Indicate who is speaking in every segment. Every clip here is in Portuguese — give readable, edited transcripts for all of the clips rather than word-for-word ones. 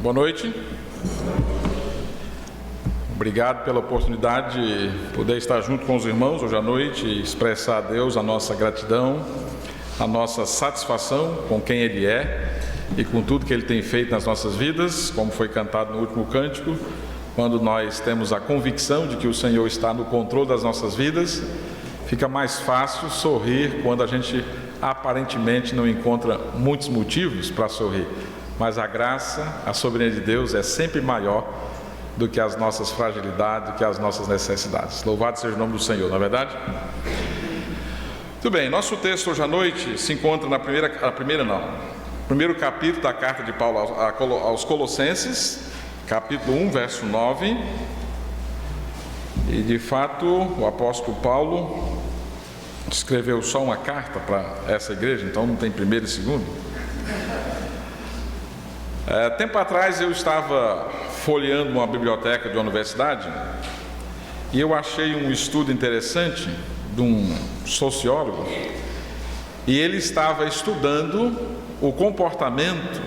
Speaker 1: Boa noite. Obrigado pela oportunidade de poder estar junto com os irmãos hoje à noite e expressar a Deus a nossa gratidão, a nossa satisfação com quem Ele é e com tudo que Ele tem feito nas nossas vidas, como foi cantado no último cântico. Quando nós temos a convicção de que o Senhor está no controle das nossas vidas, fica mais fácil sorrir quando a gente aparentemente não encontra muitos motivos para sorrir. Mas a graça, a soberania de Deus é sempre maior do que as nossas fragilidades, do que as nossas necessidades. Louvado seja o nome do Senhor, não é verdade? Muito bem, nosso texto hoje à noite se encontra no primeiro capítulo da carta de Paulo aos Colossenses, capítulo 1, verso 9. E de fato, o apóstolo Paulo escreveu só uma carta para essa igreja, então não tem primeiro e segundo. Tempo atrás eu estava folheando uma biblioteca de uma universidade e eu achei um estudo interessante de um sociólogo, e ele estava estudando o comportamento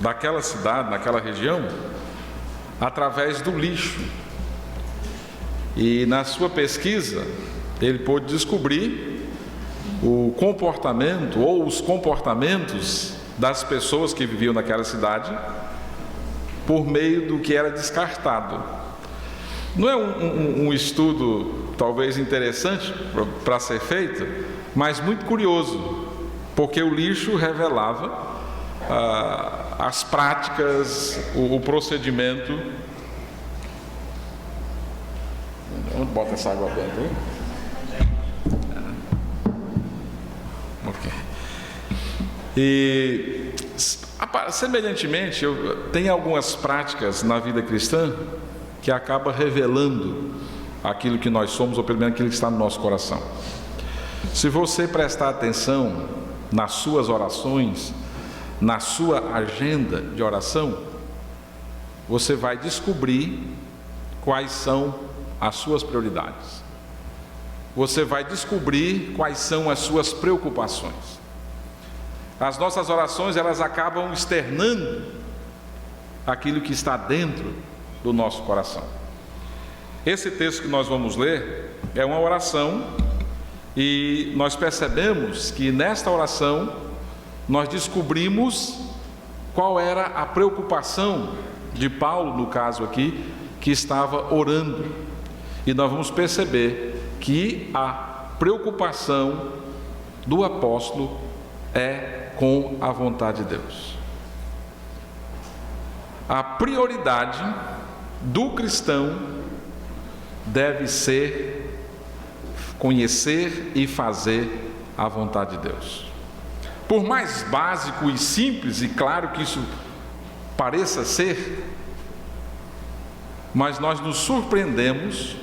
Speaker 1: daquela cidade, naquela região, através do lixo. E na sua pesquisa ele pôde descobrir o comportamento ou os comportamentos das pessoas que viviam naquela cidade por meio do que era descartado. Não é um estudo talvez interessante para ser feito, mas muito curioso, porque o lixo revelava as práticas, o procedimento. Onde bota essa água dentro aí? Ok. E semelhantemente, tem algumas práticas na vida cristã que acaba revelando aquilo que nós somos, ou pelo menos aquilo que está no nosso coração. Se você prestar atenção nas suas orações, na sua agenda de oração, você vai descobrir quais são as suas prioridades. Você vai descobrir quais são as suas preocupações. As nossas orações, elas acabam externando aquilo que está dentro do nosso coração. Esse texto que nós vamos ler é uma oração, e nós percebemos que nesta oração nós descobrimos qual era a preocupação de Paulo, no caso aqui, que estava orando. E nós vamos perceber que a preocupação do apóstolo é com a vontade de Deus. A prioridade do cristão deve ser conhecer e fazer a vontade de Deus. Por mais básico e simples, e claro que isso pareça ser, mas nós nos surpreendemos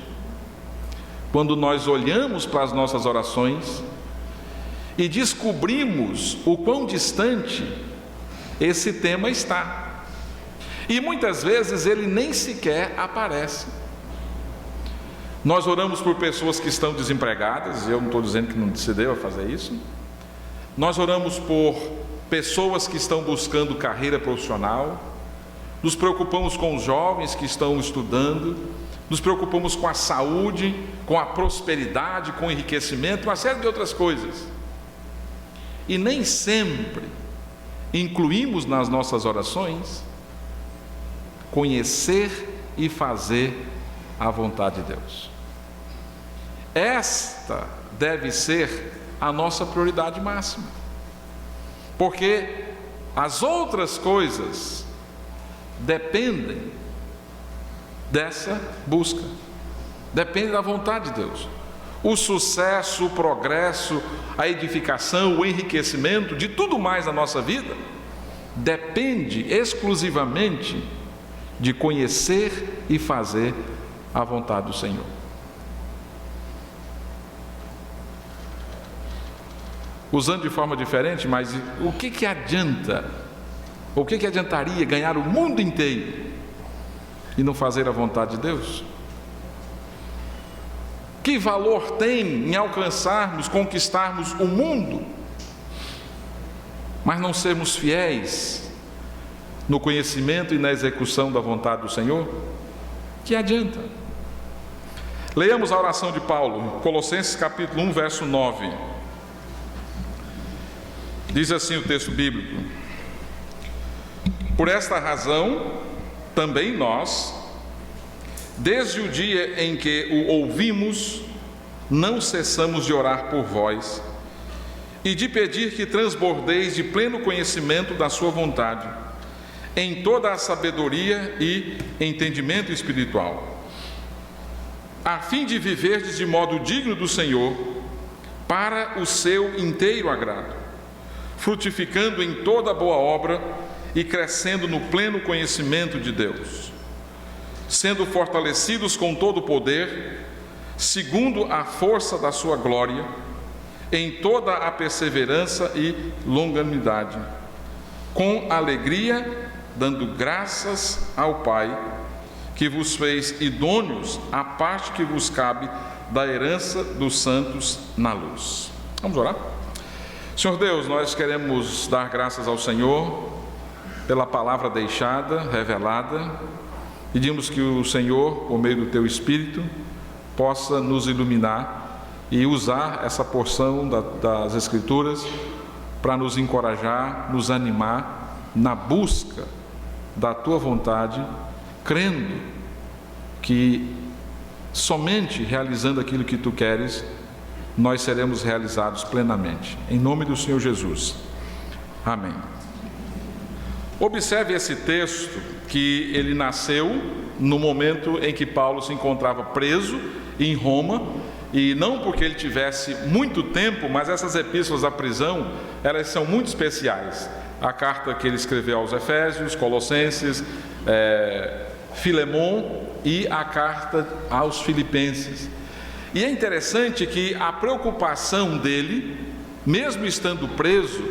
Speaker 1: quando nós olhamos para as nossas orações e descobrimos o quão distante esse tema está. E muitas vezes ele nem sequer aparece. Nós oramos por pessoas que estão desempregadas, eu não estou dizendo que não se deva fazer isso. Nós oramos por pessoas que estão buscando carreira profissional, nos preocupamos com os jovens que estão estudando, nos preocupamos com a saúde, com a prosperidade, com o enriquecimento, uma série de outras coisas. E nem sempre incluímos nas nossas orações conhecer e fazer a vontade de Deus. Esta deve ser a nossa prioridade máxima, porque as outras coisas dependem dessa busca, dependem da vontade de Deus. O sucesso, o progresso, a edificação, o enriquecimento de tudo mais na nossa vida depende exclusivamente de conhecer e fazer a vontade do Senhor. Usando de forma diferente, mas o que adianta? O que adiantaria ganhar o mundo inteiro e não fazer a vontade de Deus? Que valor tem em alcançarmos, conquistarmos o mundo, mas não sermos fiéis no conhecimento e na execução da vontade do Senhor? Que adianta? Leiamos a oração de Paulo, Colossenses capítulo 1, verso 9. Diz assim o texto bíblico: por esta razão, também nós, desde o dia em que o ouvimos, não cessamos de orar por vós e de pedir que transbordeis de pleno conhecimento da sua vontade, em toda a sabedoria e entendimento espiritual, a fim de viverdes de modo digno do Senhor, para o seu inteiro agrado, frutificando em toda boa obra e crescendo no pleno conhecimento de Deus, sendo fortalecidos com todo o poder, segundo a força da sua glória, em toda a perseverança e longanimidade, com alegria, dando graças ao Pai, que vos fez idôneos à parte que vos cabe da herança dos santos na luz. Vamos orar? Senhor Deus, nós queremos dar graças ao Senhor pela palavra deixada, revelada. Pedimos que o Senhor, por meio do Teu Espírito, possa nos iluminar e usar essa porção das Escrituras para nos encorajar, nos animar na busca da Tua vontade, crendo que somente realizando aquilo que Tu queres, nós seremos realizados plenamente. Em nome do Senhor Jesus. Amém. Observe esse texto, que ele nasceu no momento em que Paulo se encontrava preso em Roma, e não porque ele tivesse muito tempo, mas essas epístolas da prisão, elas são muito especiais. A carta que ele escreveu aos Efésios, Colossenses, Filemon e a carta aos Filipenses. E é interessante que a preocupação dele, mesmo estando preso,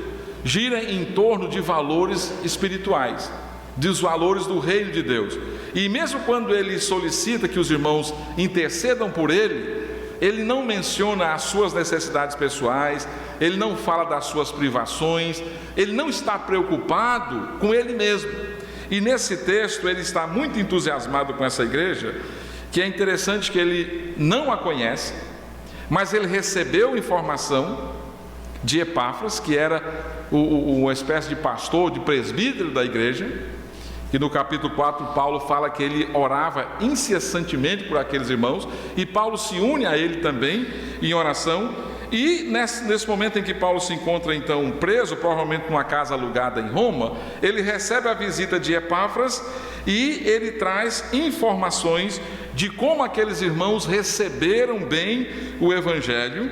Speaker 1: gira em torno de valores espirituais, dos valores do reino de Deus. E mesmo quando ele solicita que os irmãos intercedam por ele, ele não menciona as suas necessidades pessoais, ele não fala das suas privações, ele não está preocupado com ele mesmo. E nesse texto ele está muito entusiasmado com essa igreja, que é interessante que ele não a conhece, mas ele recebeu informação de Epáfras, que era uma espécie de pastor, de presbítero da igreja, que no capítulo 4 Paulo fala que ele orava incessantemente por aqueles irmãos, e Paulo se une a ele também em oração. E nesse momento em que Paulo se encontra então preso, provavelmente numa casa alugada em Roma, ele recebe a visita de Epáfras e ele traz informações de como aqueles irmãos receberam bem o Evangelho.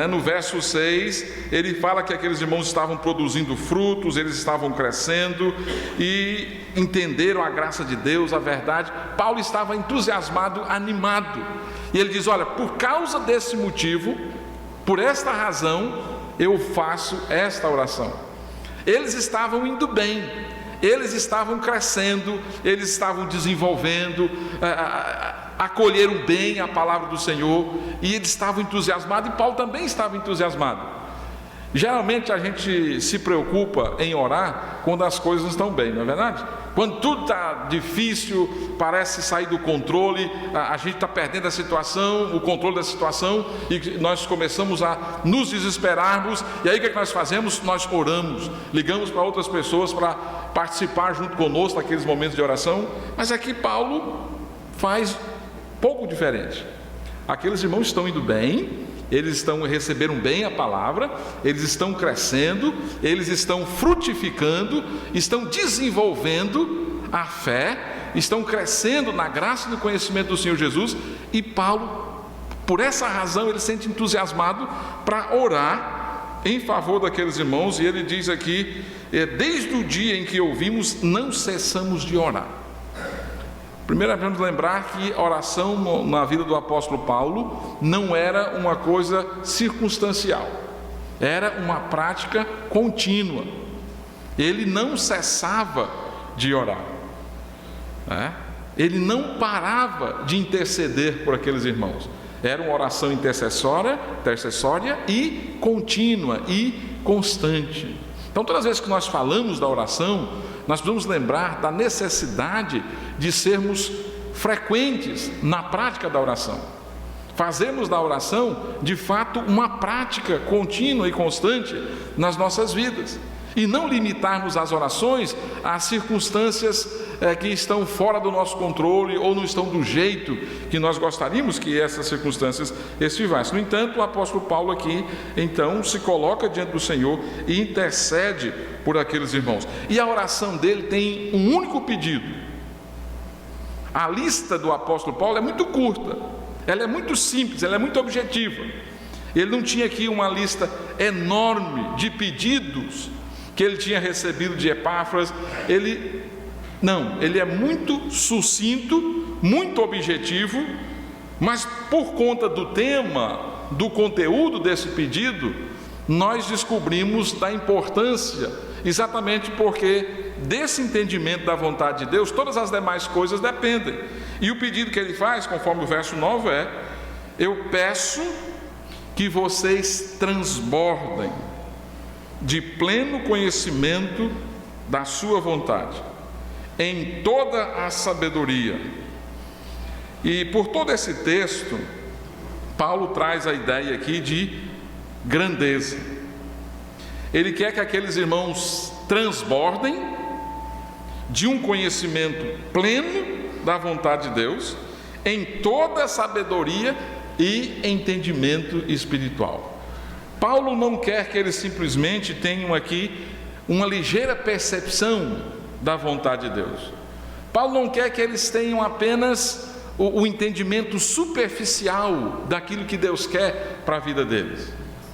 Speaker 1: No verso 6, ele fala que aqueles irmãos estavam produzindo frutos, eles estavam crescendo e entenderam a graça de Deus, a verdade. Paulo estava entusiasmado, animado, e ele diz: olha, por causa desse motivo, por esta razão, eu faço esta oração. Eles estavam indo bem, eles estavam crescendo, eles estavam desenvolvendo, acolheram bem a palavra do Senhor, e eles estavam entusiasmados, e Paulo também estava entusiasmado. Geralmente a gente se preocupa em orar quando as coisas não estão bem, não é verdade? Quando tudo está difícil, parece sair do controle, a gente está perdendo a situação, o controle da situação, e nós começamos a nos desesperarmos. E aí o que nós fazemos? Nós oramos, ligamos para outras pessoas para participar junto conosco naqueles momentos de oração. Mas aqui Paulo faz pouco diferente. Aqueles irmãos estão indo bem, eles receberam bem a palavra, eles estão crescendo, eles estão frutificando, estão desenvolvendo a fé, estão crescendo na graça e no conhecimento do Senhor Jesus. E Paulo, por essa razão, ele se sente entusiasmado para orar em favor daqueles irmãos. E ele diz aqui: desde o dia em que ouvimos, não cessamos de orar. Primeiro, vamos lembrar que a oração na vida do apóstolo Paulo não era uma coisa circunstancial, era uma prática contínua. Ele não cessava de orar, ele não parava de interceder por aqueles irmãos. Era uma oração intercessória e contínua e constante. Então, todas as vezes que nós falamos da oração, nós precisamos lembrar da necessidade de sermos frequentes na prática da oração. Fazermos da oração, de fato, uma prática contínua e constante nas nossas vidas. E não limitarmos as orações às circunstâncias que estão fora do nosso controle ou não estão do jeito que nós gostaríamos que essas circunstâncias estivessem. No entanto, o apóstolo Paulo aqui, então, se coloca diante do Senhor e intercede por aqueles irmãos. E a oração dele tem um único pedido. A lista do apóstolo Paulo é muito curta, ela é muito simples, ela é muito objetiva. Ele não tinha aqui uma lista enorme de pedidos que ele tinha recebido de Epáfras. Ele é muito sucinto, muito objetivo, mas por conta do tema, do conteúdo desse pedido, nós descobrimos da importância, exatamente porque desse entendimento da vontade de Deus, todas as demais coisas dependem. E o pedido que ele faz, conforme o verso 9, é: eu peço que vocês transbordem de pleno conhecimento da sua vontade, em toda a sabedoria. E por todo esse texto, Paulo traz a ideia aqui de grandeza. Ele quer que aqueles irmãos transbordem de um conhecimento pleno da vontade de Deus, em toda a sabedoria e entendimento espiritual. Paulo não quer que eles simplesmente tenham aqui uma ligeira percepção da vontade de Deus. Paulo não quer que eles tenham apenas o entendimento superficial daquilo que Deus quer para a vida deles.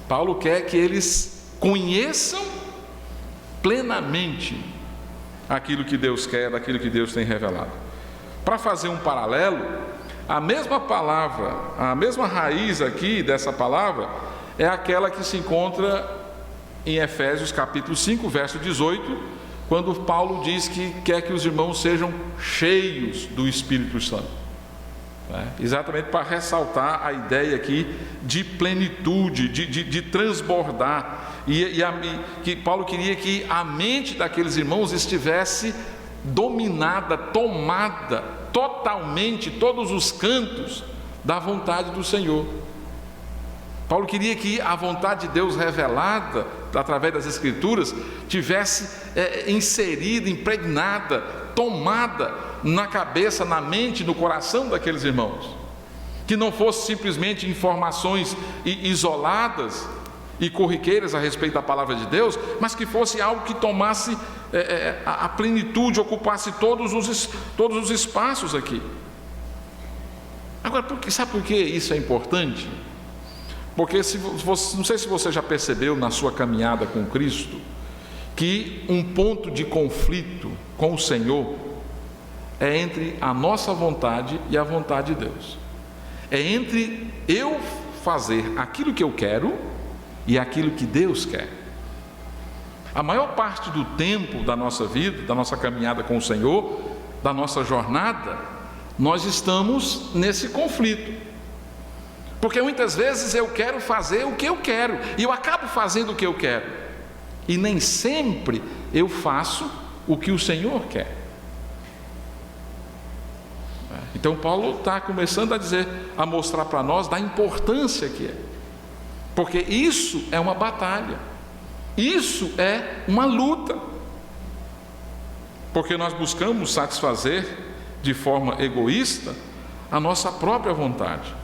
Speaker 1: Paulo quer que eles conheçam plenamente aquilo que Deus quer, daquilo que Deus tem revelado. Para fazer um paralelo, a mesma palavra, a mesma raiz aqui dessa palavra é aquela que se encontra em Efésios capítulo 5, verso 18, quando Paulo diz que quer que os irmãos sejam cheios do Espírito Santo. Exatamente para ressaltar a ideia aqui de plenitude, de transbordar. Que Paulo queria que a mente daqueles irmãos estivesse dominada, tomada totalmente, todos os cantos da vontade do Senhor. Paulo queria que a vontade de Deus revelada através das Escrituras tivesse inserida, impregnada, tomada na cabeça, na mente, no coração daqueles irmãos. Que não fosse simplesmente informações isoladas e corriqueiras a respeito da palavra de Deus, mas que fosse algo que tomasse a plenitude, ocupasse todos os espaços aqui. Agora, sabe por que isso é importante? Porque não sei se você já percebeu na sua caminhada com Cristo, que um ponto de conflito com o Senhor é entre a nossa vontade e a vontade de Deus. É entre eu fazer aquilo que eu quero e aquilo que Deus quer. A maior parte do tempo da nossa vida, da nossa caminhada com o Senhor, da nossa jornada, nós estamos nesse conflito. Porque muitas vezes eu quero fazer o que eu quero e eu acabo fazendo o que eu quero, e nem sempre eu faço o que o Senhor quer. Então Paulo está começando a mostrar para nós da importância que é, porque isso é uma batalha, isso é uma luta, porque nós buscamos satisfazer de forma egoísta a nossa própria vontade,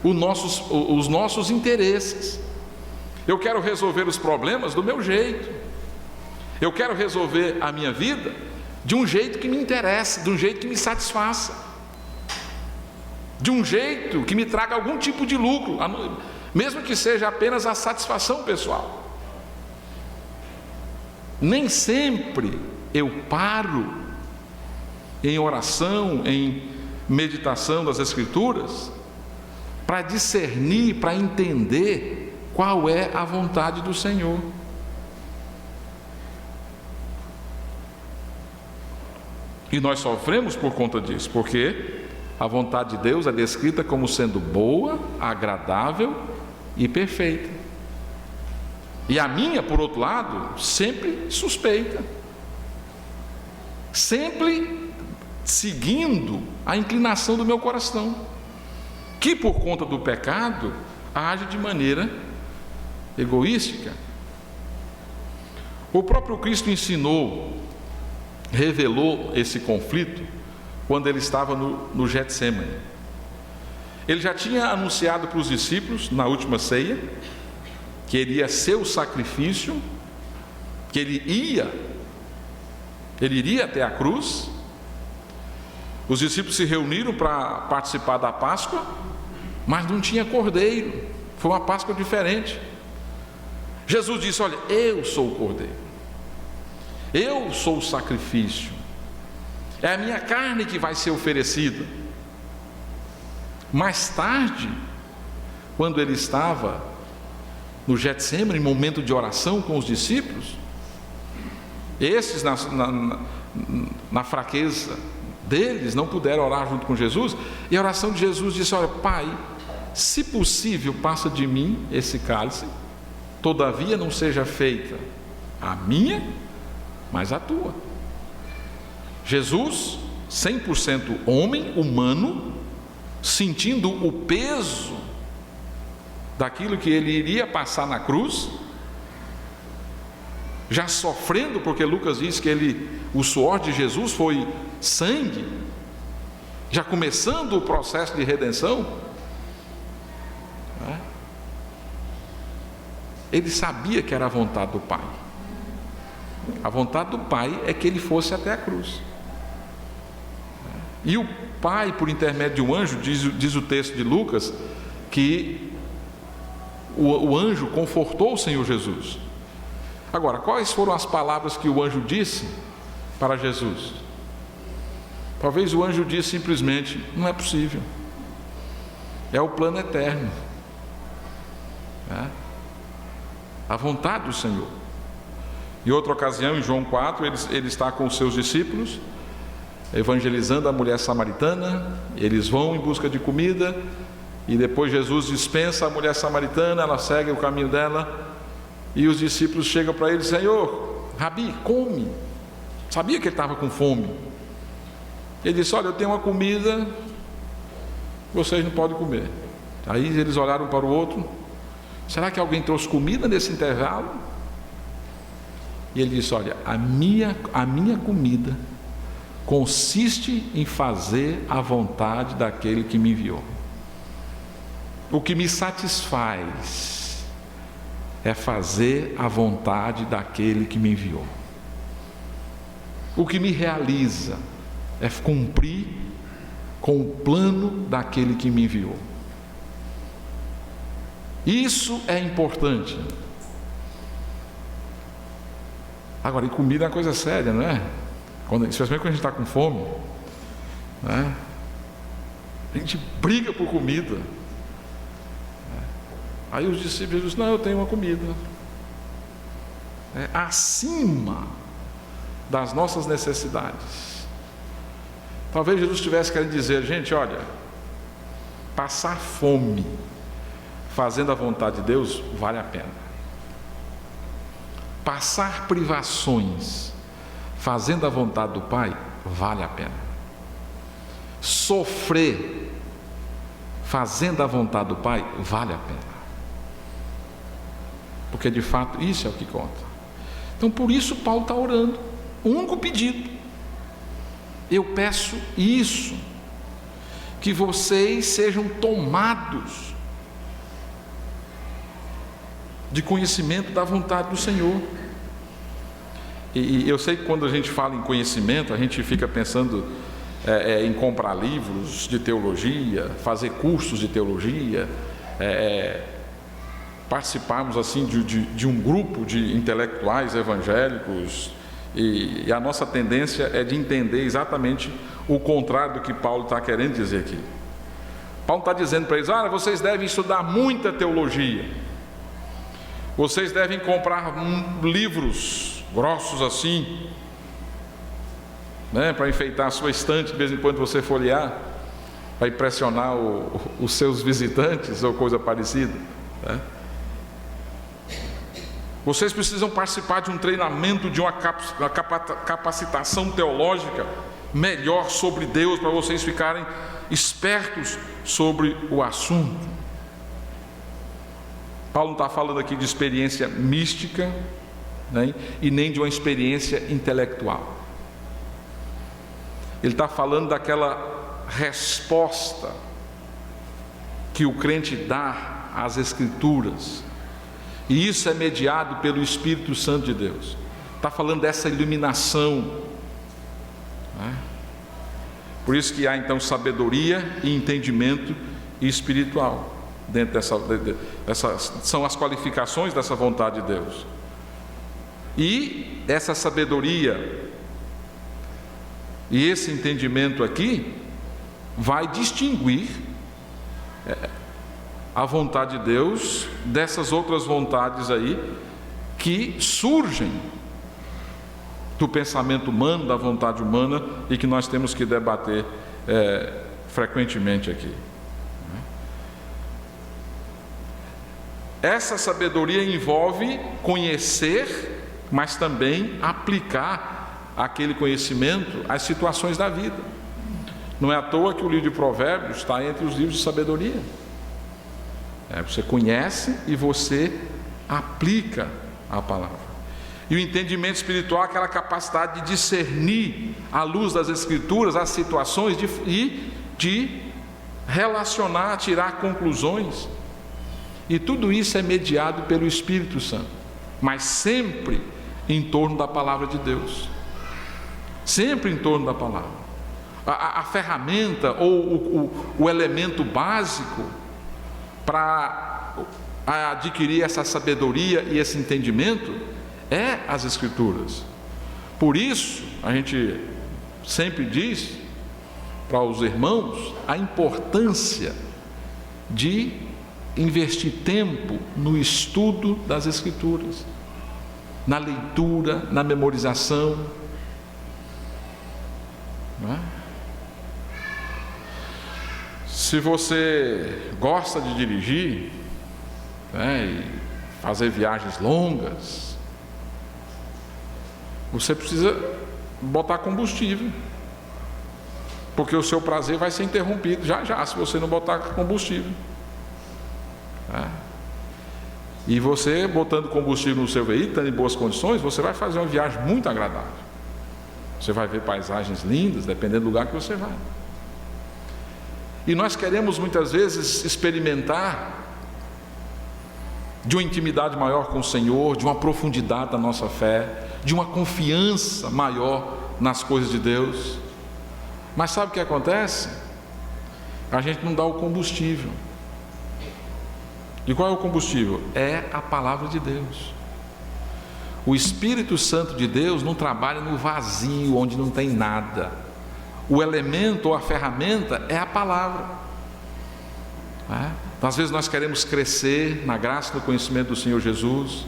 Speaker 1: os nossos interesses. Eu quero resolver os problemas do meu jeito, eu quero resolver a minha vida de um jeito que me interesse, de um jeito que me satisfaça, de um jeito que me traga algum tipo de lucro, mesmo que seja apenas a satisfação pessoal. Nem sempre eu paro em oração, em meditação das Escrituras, para discernir, para entender qual é a vontade do Senhor. E nós sofremos por conta disso, porque a vontade de Deus é descrita como sendo boa, agradável e perfeita. E a minha, por outro lado, sempre suspeita. sempre seguindo a inclinação do meu coração, que por conta do pecado age de maneira egoística. O próprio Cristo ensinou, revelou esse conflito quando ele estava no Getsemane. Ele já tinha anunciado para os discípulos na última ceia que ele ia ser o sacrifício, que ele iria até a cruz. Os discípulos se reuniram para participar da Páscoa, mas não tinha cordeiro, foi uma Páscoa diferente. Jesus disse: olha, eu sou o cordeiro, eu sou o sacrifício, é a minha carne que vai ser oferecida. Mais tarde, quando ele estava no Getsemane, em momento de oração com os discípulos, esses na fraqueza deles não puderam orar junto com Jesus, e a oração de Jesus disse: olha, Pai, se possível, passa de mim esse cálice, todavia não seja feita a minha, mas a tua. Jesus, 100% homem, humano, sentindo o peso daquilo que ele iria passar na cruz, já sofrendo, porque Lucas diz que o suor de Jesus foi sangue, já começando o processo de redenção, ele sabia que era a vontade do Pai. A vontade do Pai é que ele fosse até a cruz. E o Pai, por intermédio de um anjo, diz o texto de Lucas, que o anjo confortou o Senhor Jesus. Agora, quais foram as palavras que o anjo disse para Jesus? Talvez o anjo disse simplesmente: não é possível, é o plano eterno, a vontade do Senhor. Em outra ocasião, em João 4, ele está com os seus discípulos, evangelizando a mulher samaritana. Eles vão em busca de comida, e depois Jesus dispensa a mulher samaritana, ela segue o caminho dela, e os discípulos chegam para ele: Senhor, Rabi, come. Sabia que ele estava com fome. Ele disse: olha, eu tenho uma comida, vocês não podem comer. Aí eles olharam para o outro: será que alguém trouxe comida nesse intervalo? E ele disse: olha, a minha comida consiste em fazer a vontade daquele que me enviou. O que me satisfaz é fazer a vontade daquele que me enviou. O que me realiza é cumprir com o plano daquele que me enviou. Isso é importante. Agora, e comida é uma coisa séria, não é? Especialmente quando a gente está com fome, né? A gente briga por comida. Aí os discípulos dizem: não, eu tenho uma comida acima das nossas necessidades. Talvez Jesus tivesse querendo dizer: gente, olha, passar fome fazendo a vontade de Deus vale a pena. Passar privações fazendo a vontade do Pai vale a pena. Sofrer fazendo a vontade do Pai vale a pena. Porque de fato isso é o que conta. Então por isso Paulo está orando, um único pedido: eu peço isso, que vocês sejam tomados de conhecimento da vontade do Senhor. E eu sei que quando a gente fala em conhecimento, a gente fica pensando em comprar livros de teologia, fazer cursos de teologia, participarmos assim de um grupo de intelectuais evangélicos, e a nossa tendência é de entender exatamente o contrário do que Paulo está querendo dizer aqui. Paulo está dizendo para eles: olha, vocês devem estudar muita teologia, vocês devem comprar livros grossos assim, né, para enfeitar a sua estante de vez em quando você folhear, para impressionar os seus visitantes ou coisa parecida, né? Vocês precisam participar de um treinamento, de uma capacitação teológica melhor sobre Deus, para vocês ficarem espertos sobre o assunto. Paulo não está falando aqui de experiência mística, né, e nem de uma experiência intelectual. Ele está falando daquela resposta que o crente dá às Escrituras, e isso é mediado pelo Espírito Santo de Deus. Está falando dessa iluminação, né? Por isso que há então sabedoria e entendimento espiritual dentro dessas são as qualificações dessa vontade de Deus. E essa sabedoria e esse entendimento aqui vai distinguir a vontade de Deus dessas outras vontades aí que surgem do pensamento humano, da vontade humana, e que nós temos que debater frequentemente aqui. Essa sabedoria envolve conhecer, mas também aplicar aquele conhecimento às situações da vida. Não é à toa que o livro de Provérbios está entre os livros de sabedoria. Você conhece e você aplica a palavra. E o entendimento espiritual é aquela capacidade de discernir, à luz das Escrituras, as situações e de relacionar, tirar conclusões. E tudo isso é mediado pelo Espírito Santo, mas sempre em torno da palavra de Deus. Sempre em torno da palavra. A ferramenta ou o elemento básico para adquirir essa sabedoria e esse entendimento é as Escrituras. Por isso, a gente sempre diz para os irmãos a importância de investir tempo no estudo das Escrituras, na leitura, na memorização. Não é? Se você gosta de dirigir, né, e fazer viagens longas, você precisa botar combustível, porque o seu prazer vai ser interrompido já se você não botar combustível. E você botando combustível no seu veículo, estando em boas condições, você vai fazer uma viagem muito agradável. Você vai ver paisagens lindas, dependendo do lugar que você vai. E nós queremos muitas vezes experimentar de uma intimidade maior com o Senhor, de uma profundidade da nossa fé, de uma confiança maior nas coisas de Deus. Mas sabe o que acontece? A gente não dá o combustível. E qual é o combustível? É a palavra de Deus. O Espírito Santo de Deus não trabalha no vazio, onde não tem nada. O elemento ou a ferramenta é a palavra. Às vezes nós queremos crescer na graça e no conhecimento do Senhor Jesus,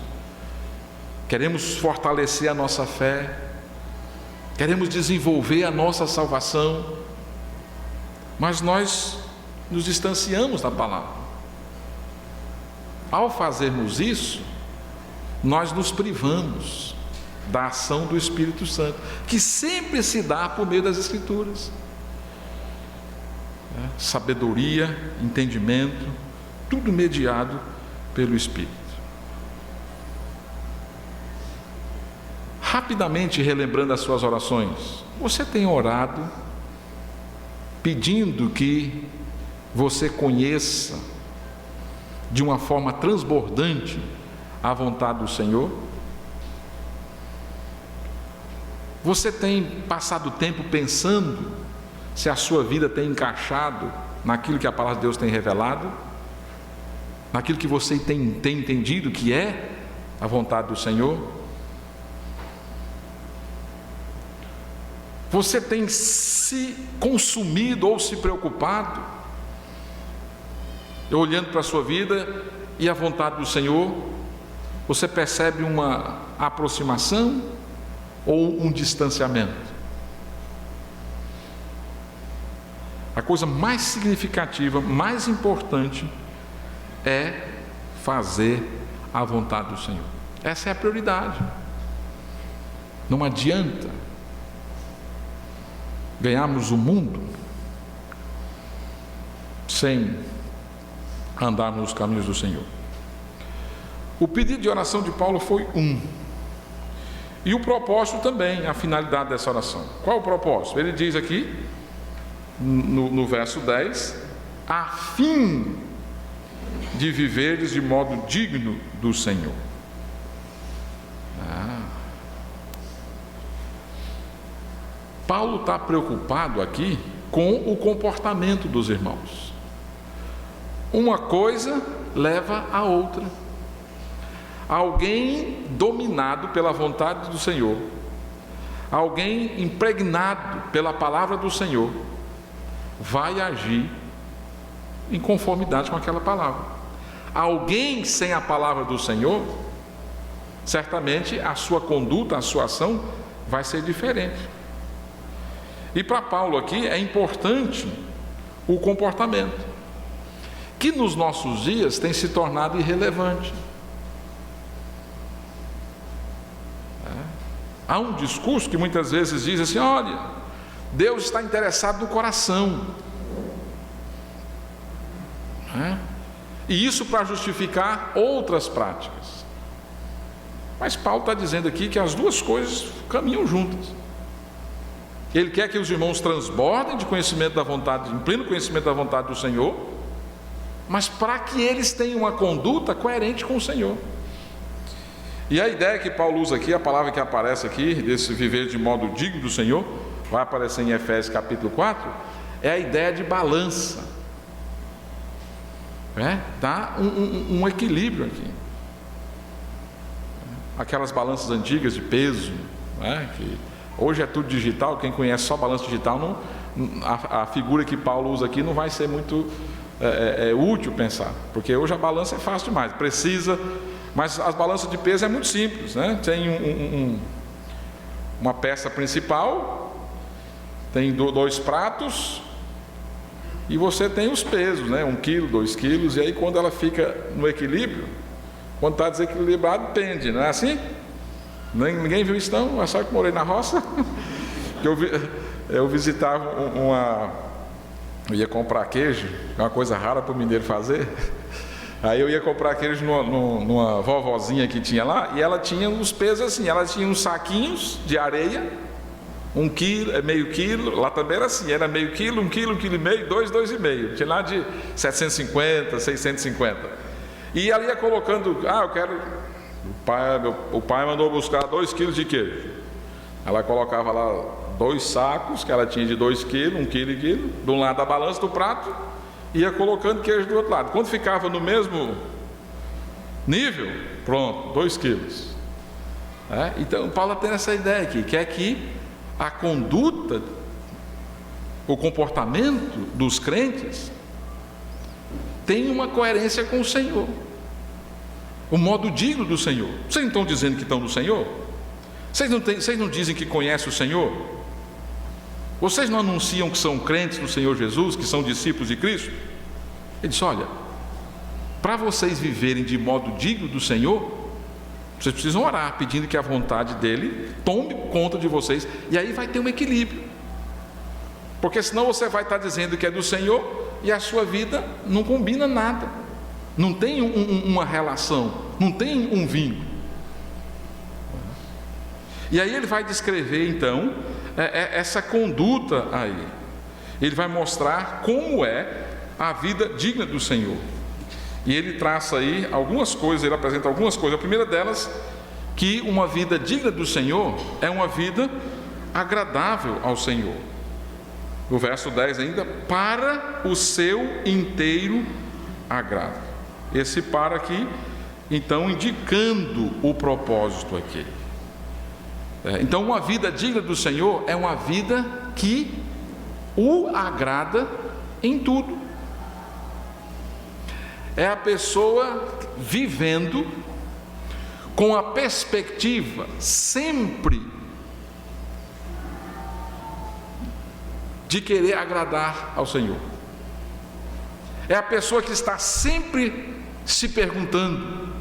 Speaker 1: queremos fortalecer a nossa fé, queremos desenvolver a nossa salvação, mas nós nos distanciamos da palavra. Ao fazermos isso, nós nos privamos da ação do Espírito Santo, que sempre se dá por meio das Escrituras. Sabedoria, entendimento, tudo mediado pelo Espírito. Rapidamente relembrando as suas orações, você tem orado pedindo que você conheça de uma forma transbordante a vontade do Senhor? Você tem passado tempo pensando se a sua vida tem encaixado naquilo que a palavra de Deus tem revelado, naquilo que você tem entendido que é a vontade do Senhor? Você tem se consumido ou se preocupado, olhando para a sua vida e a vontade do Senhor? Você percebe uma aproximação ou um distanciamento? A coisa mais significativa, mais importante, é fazer a vontade do Senhor. Essa é a prioridade. Não adianta ganharmos o mundo sem andarmos nos caminhos do Senhor. O pedido de oração de Paulo foi e o propósito também, a finalidade dessa oração. Qual o propósito? Ele diz aqui no verso 10: a fim de viveres de modo digno do Senhor. Paulo está preocupado aqui com o comportamento dos irmãos. Uma coisa leva a outra. Alguém dominado pela vontade do Senhor, alguém impregnado pela palavra do Senhor, vai agir em conformidade com aquela palavra. Alguém sem a palavra do Senhor, certamente a sua conduta, a sua ação vai ser diferente. E para Paulo aqui é importante o comportamento, que nos nossos dias tem se tornado irrelevante. Há um discurso que muitas vezes diz assim: olha, Deus está interessado no coração. E isso para justificar outras práticas. Mas Paulo está dizendo aqui que as duas coisas caminham juntas. Ele quer que os irmãos transbordem de conhecimento da vontade, em pleno conhecimento da vontade do Senhor, mas para que eles tenham uma conduta coerente com o Senhor. E a ideia que Paulo usa aqui, a palavra que aparece aqui, desse viver de modo digno do Senhor, vai aparecer em Efésios capítulo 4, é a ideia de balança. Dá um equilíbrio aqui. Aquelas balanças antigas de peso, que hoje é tudo digital. Quem conhece só balança digital, a figura que Paulo usa aqui não vai ser muito útil pensar, porque hoje a balança é fácil demais, precisa. Mas as balanças de peso é muito simples, Tem uma peça principal, tem 2 pratos, e você tem os pesos, 1 quilo, 2 quilos, e aí quando ela fica no equilíbrio, quando está desequilibrado, pende, não é assim? Ninguém viu isso não? É só que morei na roça. Eu visitava eu ia comprar queijo, é uma coisa rara para o mineiro fazer. Aí eu ia comprar queijo numa vovozinha que tinha lá, e ela tinha os pesos assim, ela tinha uns saquinhos de areia, 1 quilo, meio quilo, lá também era assim, era meio quilo, 1 quilo, 1,5 quilo, 2,5. Tinha lá de 750, 650. E ela ia colocando, eu quero, o pai mandou buscar 2 quilos de queijo. Ela colocava lá 2 sacos, que ela tinha de 2 quilos, 1 quilo e quilo, de um lado da balança do prato, ia colocando queijo do outro lado. Quando ficava no mesmo nível, pronto, 2 quilos. Então Paulo tem essa ideia aqui, quer que a conduta, o comportamento dos crentes tenha uma coerência com o Senhor, o modo digno do Senhor. Vocês não estão dizendo que estão no Senhor? Vocês não dizem que conhecem o Senhor? Vocês não anunciam que são crentes do Senhor Jesus, que são discípulos de Cristo? Ele disse: olha, para vocês viverem de modo digno do Senhor, vocês precisam orar, pedindo que a vontade dele tome conta de vocês, e aí vai ter um equilíbrio, porque senão você vai estar dizendo que é do Senhor e a sua vida não combina nada, não tem uma relação, não tem um vínculo. E aí ele vai descrever então essa conduta aí. Ele vai mostrar como é a vida digna do Senhor. E ele traça aí algumas coisas, ele apresenta algumas coisas. A primeira delas, que uma vida digna do Senhor é uma vida agradável ao Senhor. No verso 10 ainda, para o seu inteiro agrado. Esse para aqui, então, indicando o propósito aqui. Então, uma vida digna do Senhor é uma vida que o agrada em tudo. É a pessoa vivendo com a perspectiva sempre de querer agradar ao Senhor. É a pessoa que está sempre se perguntando: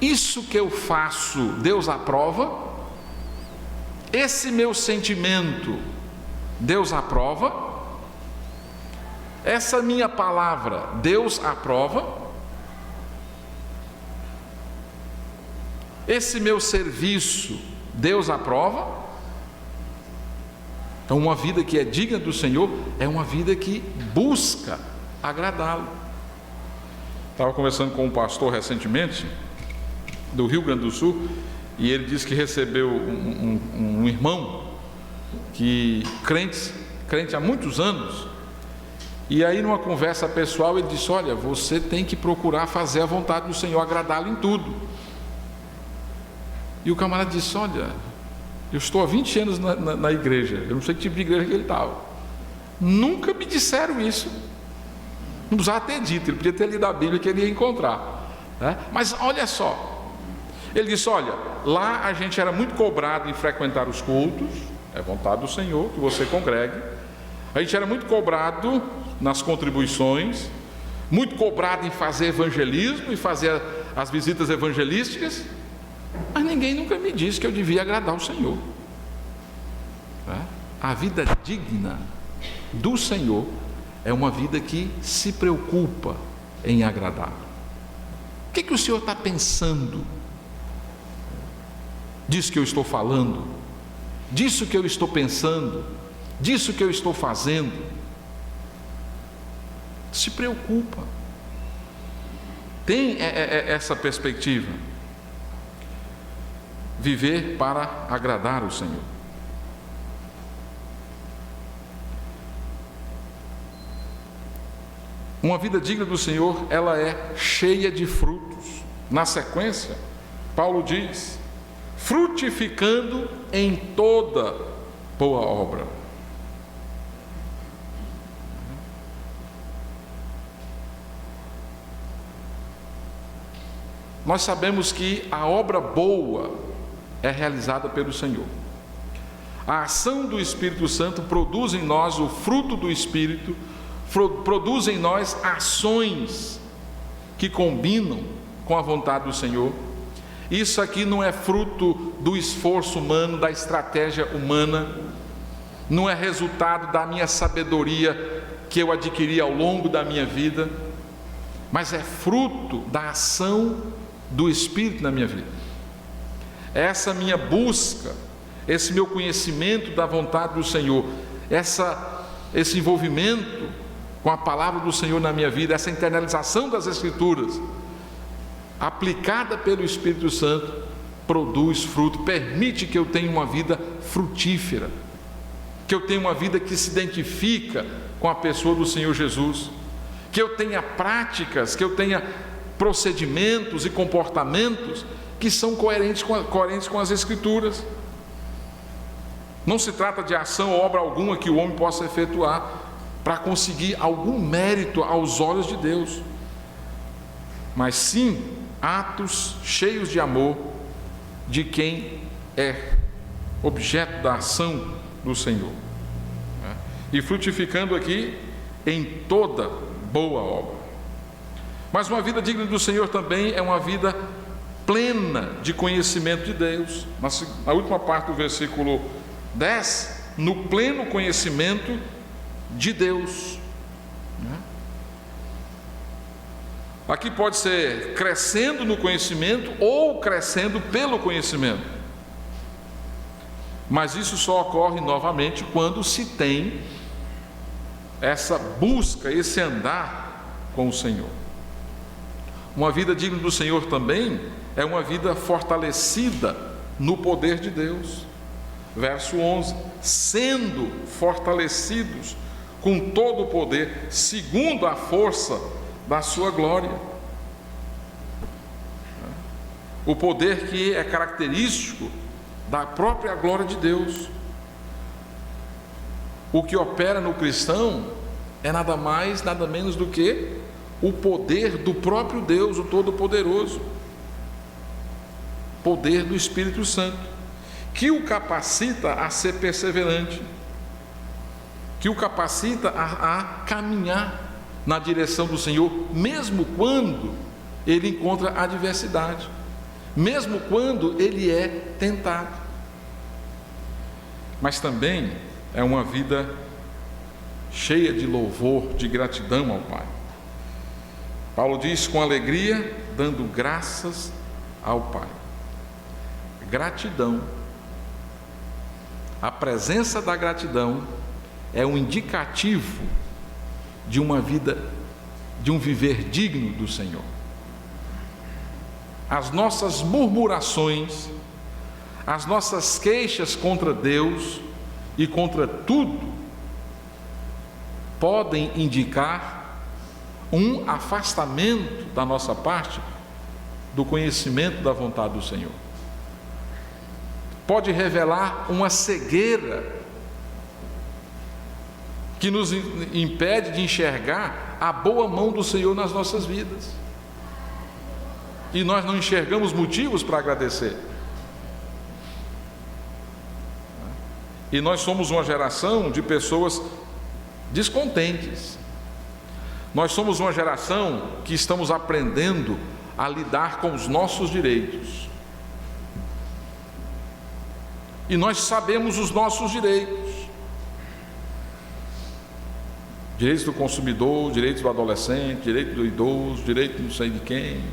Speaker 1: isso que eu faço, Deus aprova? Esse meu sentimento, Deus aprova? Essa minha palavra, Deus aprova? Esse meu serviço, Deus aprova? Então, uma vida que é digna do Senhor é uma vida que busca agradá-lo. Estava conversando com um pastor recentemente, do Rio Grande do Sul, e ele disse que recebeu um irmão que crente há muitos anos, e aí numa conversa pessoal ele disse: olha, você tem que procurar fazer a vontade do Senhor, agradá-lo em tudo. E o camarada disse: olha, eu estou há 20 anos na igreja, eu não sei que tipo de igreja que ele estava, nunca me disseram isso. Não precisava ter dito, ele podia ter lido a Bíblia que ele ia encontrar, né? Mas olha só, ele disse: olha, lá a gente era muito cobrado em frequentar os cultos, é vontade do Senhor que você congregue. A gente era muito cobrado nas contribuições, muito cobrado em fazer evangelismo e fazer as visitas evangelísticas, mas ninguém nunca me disse que eu devia agradar o Senhor, né? A vida digna do Senhor é uma vida que se preocupa em agradar. O que o Senhor está pensando disso que eu estou falando, disso que eu estou pensando, disso que eu estou fazendo? Se preocupa, tem essa perspectiva, viver para agradar o Senhor. Uma vida digna do Senhor, ela é cheia de frutos. Na sequência, Paulo diz: frutificando em toda boa obra. Nós sabemos que a obra boa é realizada pelo Senhor. A ação do Espírito Santo produz em nós o fruto do Espírito, produz em nós ações que combinam com a vontade do Senhor. Isso aqui não é fruto do esforço humano, da estratégia humana, não é resultado da minha sabedoria que eu adquiri ao longo da minha vida, mas é fruto da ação do Espírito na minha vida. Essa minha busca, esse meu conhecimento da vontade do Senhor, esse envolvimento com a palavra do Senhor na minha vida, essa internalização das Escrituras, aplicada pelo Espírito Santo, produz fruto, permite que eu tenha uma vida frutífera, que eu tenha uma vida que se identifica com a pessoa do Senhor Jesus, que eu tenha práticas, que eu tenha procedimentos e comportamentos que são coerentes com as Escrituras. Não se trata de ação ou obra alguma que o homem possa efetuar para conseguir algum mérito aos olhos de Deus, mas sim atos cheios de amor de quem é objeto da ação do Senhor, né? E frutificando aqui em toda boa obra. Mas uma vida digna do Senhor também é uma vida plena de conhecimento de Deus. Na última parte do versículo 10, no pleno conhecimento de Deus, né? Aqui pode ser crescendo no conhecimento ou crescendo pelo conhecimento, mas isso só ocorre novamente quando se tem essa busca, esse andar com o Senhor. Uma vida digna do Senhor também é uma vida fortalecida no poder de Deus. Verso 11: sendo fortalecidos com todo o poder, segundo a força da sua glória. O poder que é característico da própria glória de Deus. O que opera no cristão é nada mais, nada menos do que o poder do próprio Deus, o Todo-Poderoso. Poder do Espírito Santo, que o capacita a ser perseverante, que o capacita a caminhar na direção do Senhor, mesmo quando ele encontra adversidade. mesmo quando ele é tentado. Mas também é uma vida cheia de louvor, de gratidão ao Pai. Paulo diz: com alegria, dando graças ao Pai. Gratidão. A presença da gratidão é um indicativo de uma vida, de um viver digno do Senhor. As nossas murmurações, as nossas queixas contra Deus e contra tudo, podem indicar um afastamento da nossa parte do conhecimento da vontade do Senhor. Pode revelar uma cegueira que nos impede de enxergar a boa mão do Senhor nas nossas vidas. E nós não enxergamos motivos para agradecer. E nós somos uma geração de pessoas descontentes. Nós somos uma geração que estamos aprendendo a lidar com os nossos direitos. E nós sabemos os nossos direitos. Direitos do consumidor, direitos do adolescente, direito do idoso, direito não sei de quem.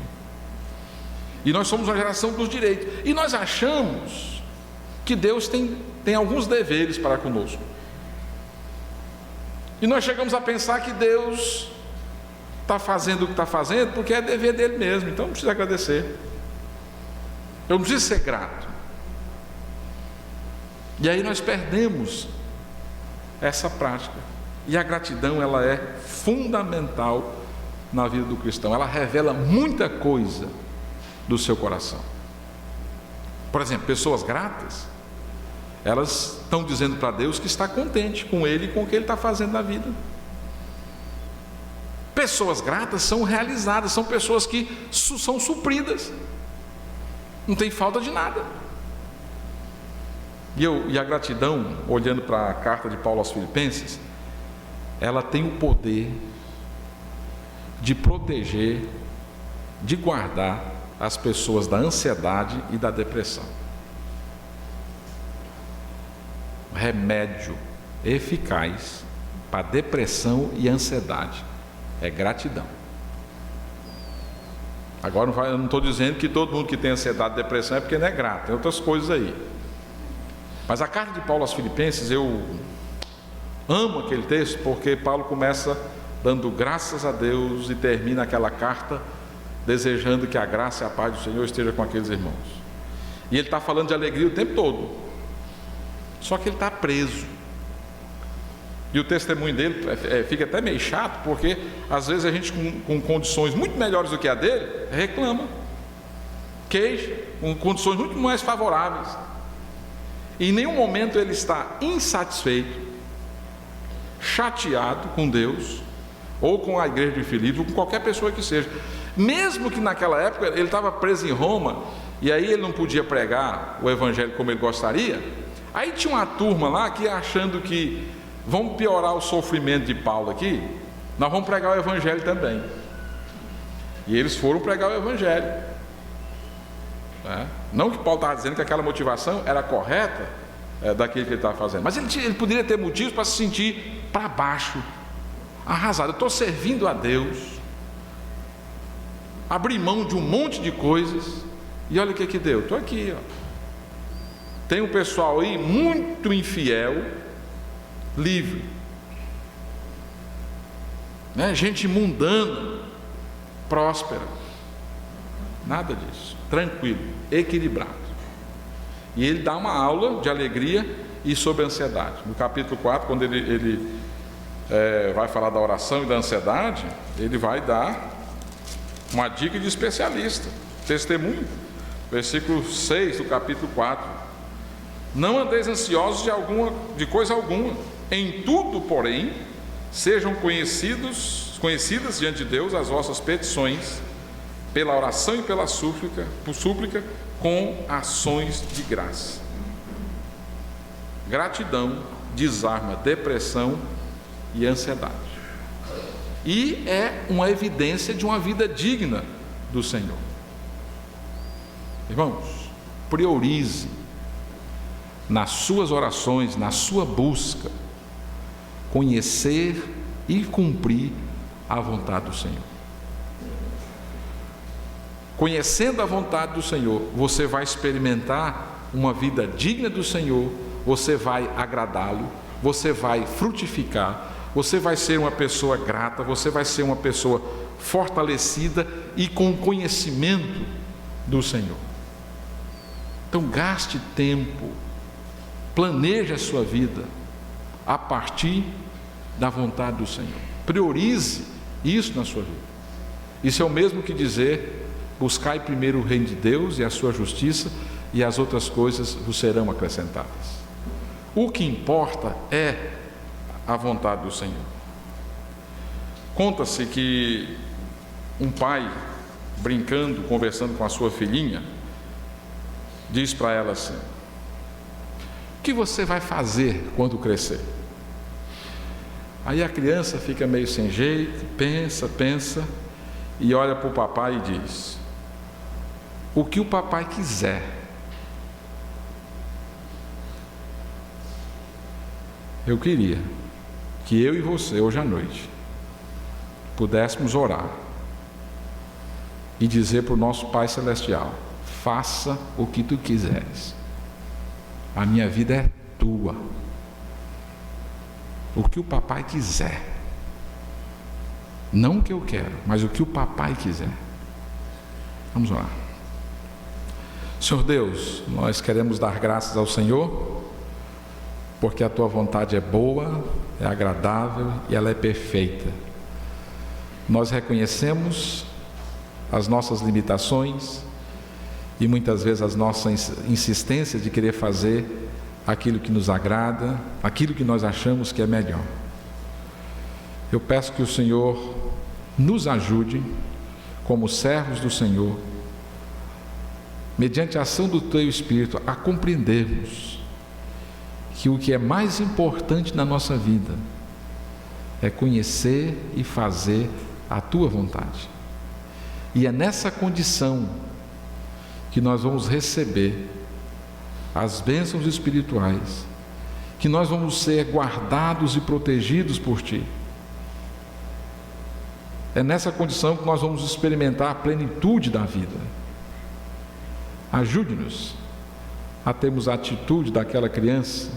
Speaker 1: E nós somos uma geração dos direitos. E nós achamos que Deus tem alguns deveres para conosco. E nós chegamos a pensar que Deus está fazendo o que está fazendo porque é dever dele mesmo, então não precisa agradecer. Eu não preciso ser grato. E aí nós perdemos essa prática. E a gratidão, ela é fundamental na vida do cristão. Ela revela muita coisa do seu coração. Por exemplo, pessoas gratas, elas estão dizendo para Deus que está contente com Ele e com o que Ele está fazendo na vida. Pessoas gratas são realizadas, são pessoas que são supridas, não tem falta de nada. E a gratidão, olhando para a carta de Paulo aos Filipenses, ela tem o poder de proteger, de guardar as pessoas da ansiedade e da depressão. Remédio eficaz para depressão e ansiedade é gratidão. Agora eu não estou dizendo que todo mundo que tem ansiedade e depressão é porque não é grato, tem outras coisas aí. Mas a carta de Paulo aos Filipenses, eu amo aquele texto, porque Paulo começa dando graças a Deus e termina aquela carta desejando que a graça e a paz do Senhor esteja com aqueles irmãos. E ele está falando de alegria o tempo todo, só que ele está preso. E o testemunho dele fica até meio chato, porque às vezes a gente com condições muito melhores do que a dele, reclama, queixa, com condições muito mais favoráveis. E em nenhum momento ele está insatisfeito, chateado com Deus, ou com a igreja de Filipos, ou com qualquer pessoa que seja. Mesmo que naquela época ele estava preso em Roma, e aí ele não podia pregar o evangelho como ele gostaria, aí tinha uma turma lá que achando que vamos piorar o sofrimento de Paulo aqui, nós vamos pregar o evangelho também. E eles foram pregar o evangelho. Não que Paulo estava dizendo que aquela motivação era correta daquilo que ele estava fazendo, mas ele poderia ter motivos para se sentir para baixo, arrasado. Eu estou servindo a Deus, abri mão de um monte de coisas, e olha o que deu. Estou aqui, ó. Tem um pessoal aí muito infiel, livre, gente mundana, próspera, nada disso, tranquilo, equilibrado. E ele dá uma aula de alegria e sobre ansiedade. No capítulo 4, quando ele vai falar da oração e da ansiedade, ele vai dar uma dica de especialista, testemunho. Versículo 6 do capítulo 4: não andeis ansiosos de coisa alguma, em tudo, porém, sejam conhecidas diante de Deus as vossas petições, pela oração e pela súplica, com ações de graça. Gratidão desarma depressão e ansiedade, e é uma evidência de uma vida digna do Senhor. Irmãos, priorize nas suas orações, na sua busca, conhecer e cumprir a vontade do Senhor. Conhecendo a vontade do Senhor, você vai experimentar uma vida digna do Senhor, você vai agradá-lo, você vai frutificar, você vai ser uma pessoa grata, você vai ser uma pessoa fortalecida e com conhecimento do Senhor. Então gaste tempo, planeje a sua vida a partir da vontade do Senhor. Priorize isso na sua vida. Isso é o mesmo que dizer: buscai primeiro o reino de Deus e a sua justiça, e as outras coisas vos serão acrescentadas. O que importa é a vontade do Senhor. Conta-se que um pai, brincando, conversando com a sua filhinha, diz para ela assim: o que você vai fazer quando crescer? Aí a criança fica meio sem jeito, pensa e olha para o papai e diz: o que o papai quiser. Eu queria que eu e você, hoje à noite, pudéssemos orar e dizer para o nosso Pai Celestial: faça o que tu quiseres, a minha vida é tua, o que o papai quiser, não o que eu quero, mas o que o papai quiser. Vamos orar. Senhor Deus, nós queremos dar graças ao Senhor, porque a tua vontade é boa, é agradável e ela é perfeita. Nós reconhecemos as nossas limitações e muitas vezes as nossas insistências de querer fazer aquilo que nos agrada, aquilo que nós achamos que é melhor. Eu peço que o Senhor nos ajude, como servos do Senhor, mediante a ação do Teu Espírito, a compreendermos que o que é mais importante na nossa vida é conhecer e fazer a Tua vontade. E é nessa condição que nós vamos receber as bênçãos espirituais, que nós vamos ser guardados e protegidos por Ti. É nessa condição que nós vamos experimentar a plenitude da vida. Ajude-nos a termos a atitude daquela criança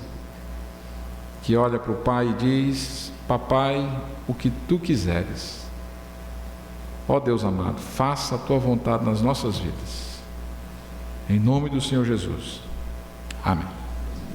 Speaker 1: que olha para o pai e diz: papai, o que tu quiseres. Ó Deus amado, faça a tua vontade nas nossas vidas. Em nome do Senhor Jesus. Amém.